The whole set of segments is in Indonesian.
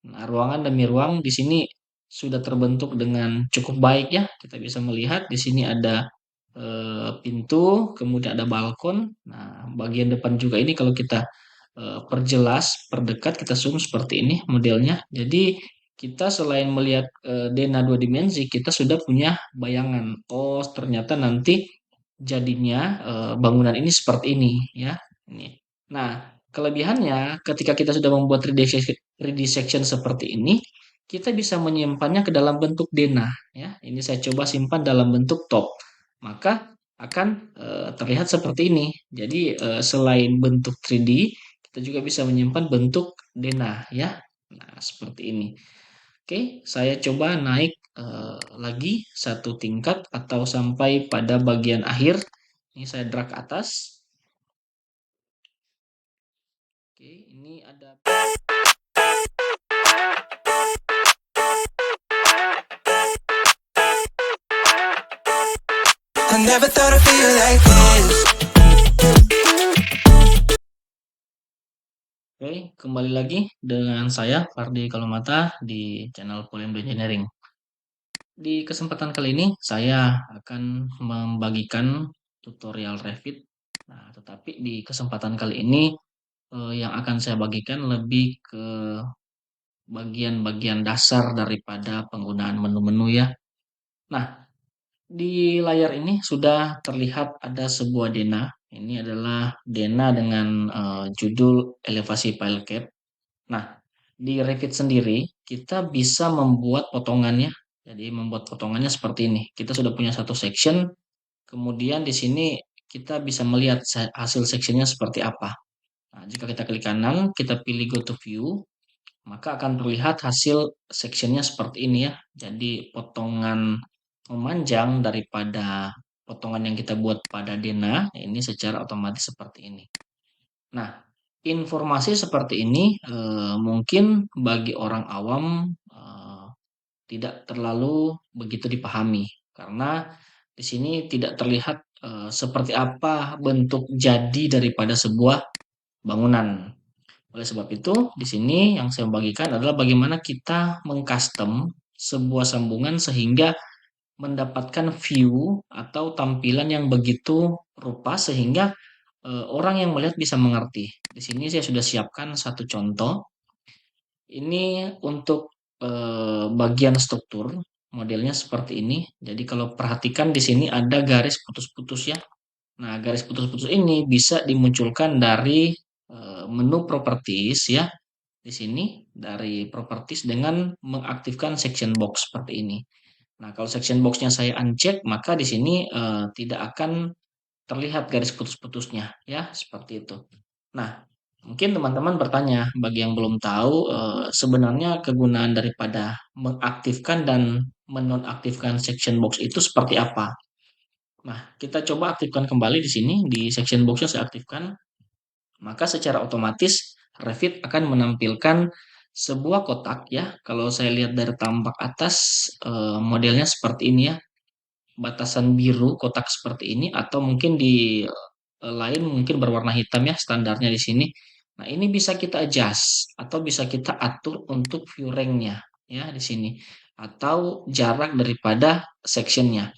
Nah, ruangan demi ruang di sini sudah terbentuk dengan cukup baik ya. Kita bisa melihat di sini ada pintu, kemudian ada balkon. Nah, bagian depan juga ini kalau kita perjelas, perdekat, kita zoom seperti ini modelnya. Jadi kita selain melihat denah dua dimensi, kita sudah punya bayangan. Oh, ternyata nanti jadinya bangunan ini seperti ini ya. Ini. Nah, kelebihannya ketika kita sudah membuat 3D section seperti ini, kita bisa menyimpannya ke dalam bentuk denah ya. Ini saya coba simpan dalam bentuk top. Maka akan terlihat seperti ini. Jadi selain bentuk 3D, kita juga bisa menyimpan bentuk denah ya. Nah, seperti ini. Oke, saya coba naik lagi satu tingkat atau sampai pada bagian akhir. Ini saya drag atas. Oke, ini ada. I never thought I'd feel like this. Oke, kembali lagi dengan saya Fardi Kalumata di channel Polindo Engineering. Di kesempatan kali ini saya akan membagikan tutorial Revit. Nah, tetapi di kesempatan kali ini yang akan saya bagikan lebih ke bagian-bagian dasar daripada penggunaan menu-menu ya. Nah, di layar ini sudah terlihat ada sebuah denah. Ini adalah denah dengan judul elevasi pile cap. Nah, di Revit sendiri kita bisa membuat potongannya. Jadi membuat potongannya seperti ini. Kita sudah punya satu section, kemudian di sini kita bisa melihat hasil sectionnya seperti apa. Nah, jika kita klik kanan, kita pilih go to view, maka akan terlihat hasil sectionnya seperti ini ya. Jadi potongan memanjang daripada potongan yang kita buat pada denah ini secara otomatis seperti ini. Nah, informasi seperti ini mungkin bagi orang awam tidak terlalu begitu dipahami karena di sini tidak terlihat seperti apa bentuk jadi daripada sebuah bangunan. Oleh sebab itu, di sini yang saya bagikan adalah bagaimana kita mengcustom sebuah sambungan sehingga mendapatkan view atau tampilan yang begitu rupa sehingga orang yang melihat bisa mengerti. Di sini saya sudah siapkan satu contoh. Ini untuk bagian struktur modelnya seperti ini. Jadi kalau perhatikan di sini ada garis putus-putus ya. Nah, garis putus-putus ini bisa dimunculkan dari menu properties ya. Di sini dari properties dengan mengaktifkan section box seperti ini. Nah, kalau section box-nya saya uncheck, maka di sini tidak akan terlihat garis putus-putusnya ya, seperti itu. Nah, mungkin teman-teman bertanya, bagi yang belum tahu sebenarnya kegunaan daripada mengaktifkan dan menonaktifkan section box itu seperti apa. Nah, kita coba aktifkan kembali di sini di section box-nya saya aktifkan, maka secara otomatis Revit akan menampilkan sebuah kotak ya. Kalau saya lihat dari tampak atas modelnya seperti ini ya, batasan biru kotak seperti ini atau mungkin di lain mungkin berwarna hitam ya standarnya di sini. Nah, ini bisa kita adjust atau bisa kita atur untuk view rank-nya ya di sini atau jarak daripada sectionnya.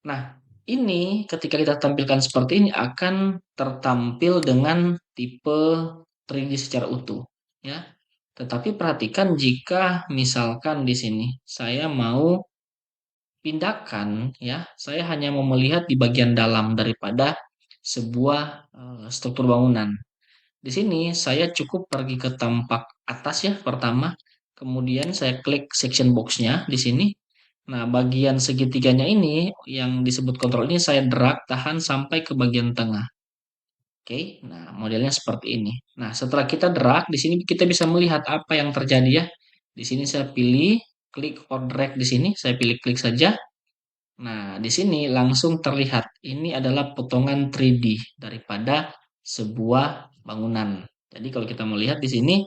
Nah, ini ketika kita tampilkan seperti ini akan tertampil dengan tipe 3D secara utuh ya. Tetapi perhatikan jika misalkan di sini saya mau pindahkan ya, saya hanya mau melihat di bagian dalam daripada sebuah struktur bangunan. Di sini saya cukup pergi ke tampak atas ya pertama, kemudian saya klik section box-nya di sini. Nah, bagian segitiganya ini yang disebut kontrol ini saya drag tahan sampai ke bagian tengah. Oke, nah modelnya seperti ini. Nah, setelah kita drag di sini kita bisa melihat apa yang terjadi ya. Di sini saya pilih klik or drag di sini, saya pilih klik saja. Nah, di sini langsung terlihat ini adalah potongan 3D daripada sebuah bangunan. Jadi kalau kita melihat di sini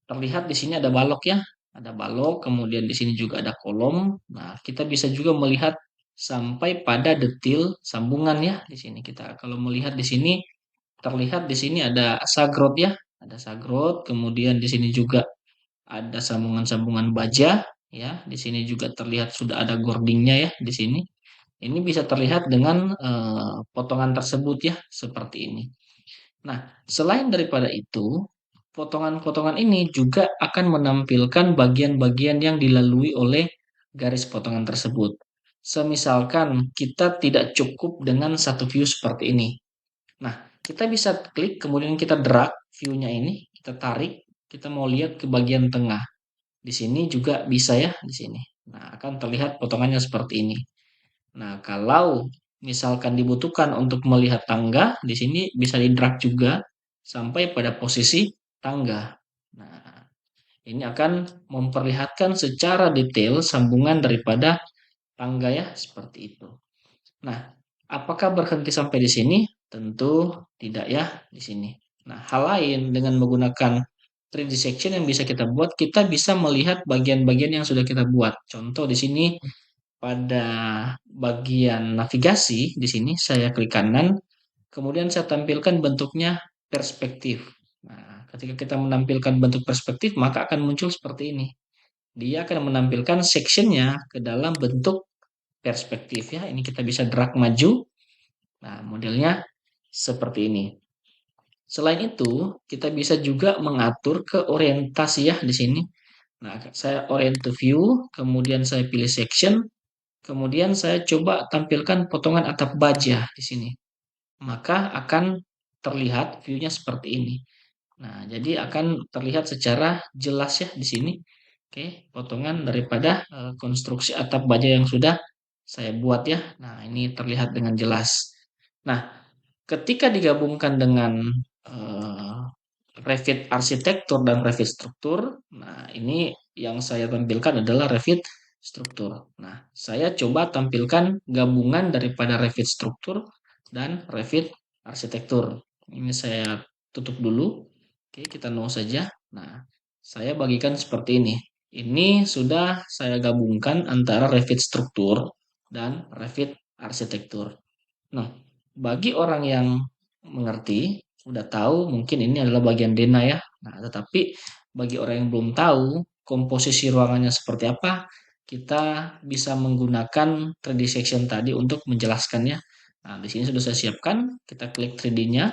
terlihat di sini ada balok ya, ada balok, kemudian di sini juga ada kolom. Nah, kita bisa juga melihat sampai pada detil sambungan ya di sini kita. Kalau melihat di sini terlihat di sini ada sagrot ya, ada sagrot, kemudian di sini juga ada sambungan-sambungan baja ya. Di sini juga terlihat sudah ada gordingnya ya di sini. Ini bisa terlihat dengan potongan tersebut ya, seperti ini. Nah, selain daripada itu, potongan-potongan ini juga akan menampilkan bagian-bagian yang dilalui oleh garis potongan tersebut. Semisalkan kita tidak cukup dengan satu view seperti ini. Nah, kita bisa klik, kemudian kita drag view-nya ini, kita tarik, kita mau lihat ke bagian tengah. Di sini juga bisa ya, di sini. Nah, akan terlihat potongannya seperti ini. Nah, kalau misalkan dibutuhkan untuk melihat tangga, di sini bisa di-drag juga sampai pada posisi tangga. Nah, ini akan memperlihatkan secara detail sambungan daripada tangga ya, seperti itu. Nah, apakah berhenti sampai di sini? Tentu tidak ya, di sini. Nah, hal lain dengan menggunakan 3D section yang bisa kita buat, kita bisa melihat bagian-bagian yang sudah kita buat. Contoh di sini pada bagian navigasi, di sini saya klik kanan, kemudian saya tampilkan bentuknya perspektif. Nah, ketika kita menampilkan bentuk perspektif, maka akan muncul seperti ini. Dia akan menampilkan sectionnya ke dalam bentuk perspektif ya. Ini kita bisa drag maju. Nah, modelnya seperti ini. Selain itu, kita bisa juga mengatur ke orientasi ya di sini. Nah, saya orient to view, kemudian saya pilih section, kemudian saya coba tampilkan potongan atap baja di sini. Maka akan terlihat view-nya seperti ini. Nah, jadi akan terlihat secara jelas ya di sini. Oke, potongan daripada konstruksi atap baja yang sudah saya buat ya. Nah, ini terlihat dengan jelas. Nah, ketika digabungkan dengan eh, Revit arsitektur dan Revit struktur, nah ini yang saya tampilkan adalah Revit struktur. Nah, saya coba tampilkan gabungan daripada Revit struktur dan Revit arsitektur. Ini saya tutup dulu. Oke, kita no saja. Nah, saya bagikan seperti ini. Ini sudah saya gabungkan antara Revit struktur dan Revit arsitektur. Nah, bagi orang yang mengerti, udah tahu mungkin ini adalah bagian denah ya. Nah, tetapi bagi orang yang belum tahu komposisi ruangannya seperti apa, kita bisa menggunakan 3D section tadi untuk menjelaskannya. Nah, di sini sudah saya siapkan, kita klik 3D-nya.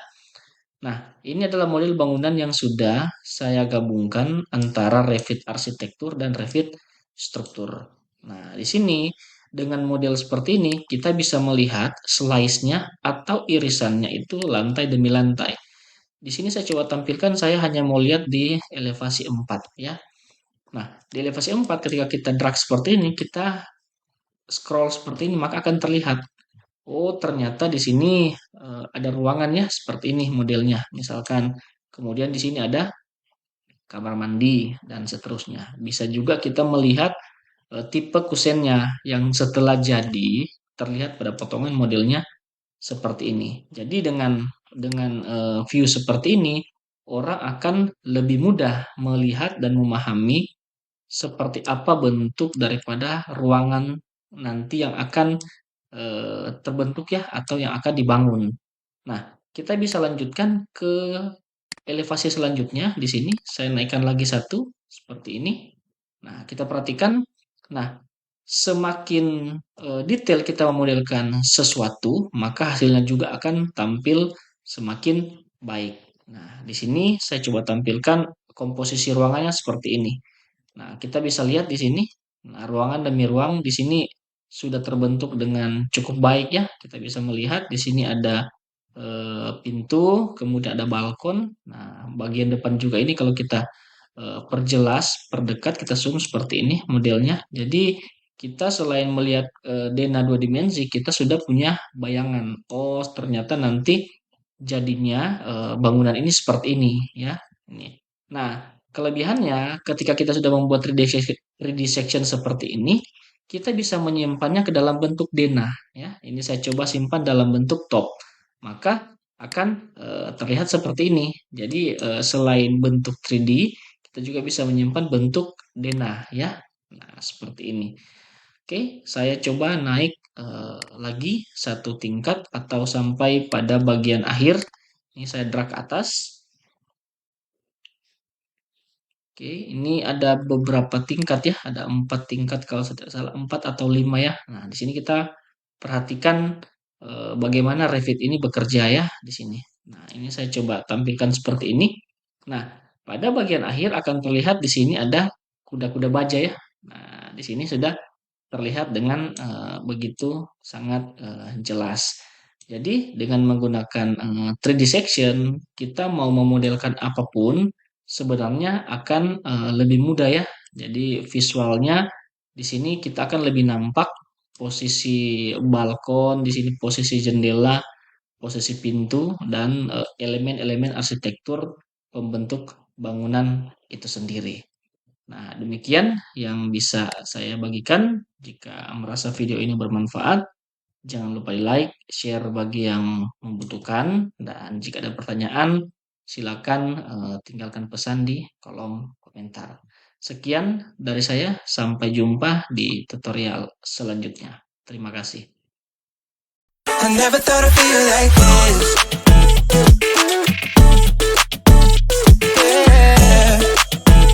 Nah, ini adalah model bangunan yang sudah saya gabungkan antara Revit arsitektur dan Revit struktur. Nah, di sini dengan model seperti ini kita bisa melihat slice-nya atau irisannya itu lantai demi lantai. Di sini saya coba tampilkan, saya hanya mau lihat di elevasi 4 ya. Nah, di elevasi 4 ketika kita drag seperti ini, kita scroll seperti ini maka akan terlihat. Oh, ternyata di sini ada ruangannya seperti ini modelnya. Misalkan kemudian di sini ada kamar mandi dan seterusnya. Bisa juga kita melihat tipe kusennya yang setelah jadi terlihat pada potongan modelnya seperti ini. Jadi dengan view seperti ini orang akan lebih mudah melihat dan memahami seperti apa bentuk daripada ruangan nanti yang akan terbentuk ya atau yang akan dibangun. Nah, kita bisa lanjutkan ke elevasi selanjutnya. Di sini saya naikkan lagi satu seperti ini. Nah, kita perhatikan. Nah, semakin detail kita memodelkan sesuatu, maka hasilnya juga akan tampil semakin baik. Nah, di sini saya coba tampilkan komposisi ruangannya seperti ini. Nah, kita bisa lihat di sini. Nah, ruangan demi ruang di sini sudah terbentuk dengan cukup baik ya. Kita bisa melihat di sini ada pintu, kemudian ada balkon. Nah, bagian depan juga ini kalau kita perjelas, perdekat, kita zoom seperti ini modelnya. Jadi kita selain melihat denah dua dimensi, kita sudah punya bayangan. Oh, ternyata nanti jadinya bangunan ini seperti ini ya. Ini. Nah, kelebihannya ketika kita sudah membuat 3D section seperti ini, kita bisa menyimpannya ke dalam bentuk denah ya. Ini saya coba simpan dalam bentuk top. Maka akan terlihat seperti ini. Jadi selain bentuk 3D, kita juga bisa menyimpan bentuk denah ya. Nah, seperti ini. Oke, saya coba naik lagi satu tingkat atau sampai pada bagian akhir. Ini saya drag atas. Oke, ini ada beberapa tingkat ya, ada 4 tingkat kalau saya tidak salah, 4 atau 5 ya. Nah, di sini kita perhatikan bagaimana Revit ini bekerja ya di sini. Nah, ini saya coba tampilkan seperti ini. Nah, pada bagian akhir akan terlihat di sini ada kuda-kuda baja ya. Nah, di sini sudah terlihat dengan begitu sangat jelas. Jadi dengan menggunakan 3D section, kita mau memodelkan apapun sebenarnya akan lebih mudah ya. Jadi visualnya di sini kita akan lebih nampak posisi balkon, di sini posisi jendela, posisi pintu dan elemen-elemen arsitektur pembentuk bangunan itu sendiri. Nah, demikian yang bisa saya bagikan. Jika merasa video ini bermanfaat, jangan lupa di like, share bagi yang membutuhkan, dan jika ada pertanyaan, silakan tinggalkan pesan di kolom komentar. Sekian dari saya, sampai jumpa di tutorial selanjutnya. Terima kasih. I never thought I'd feel like this.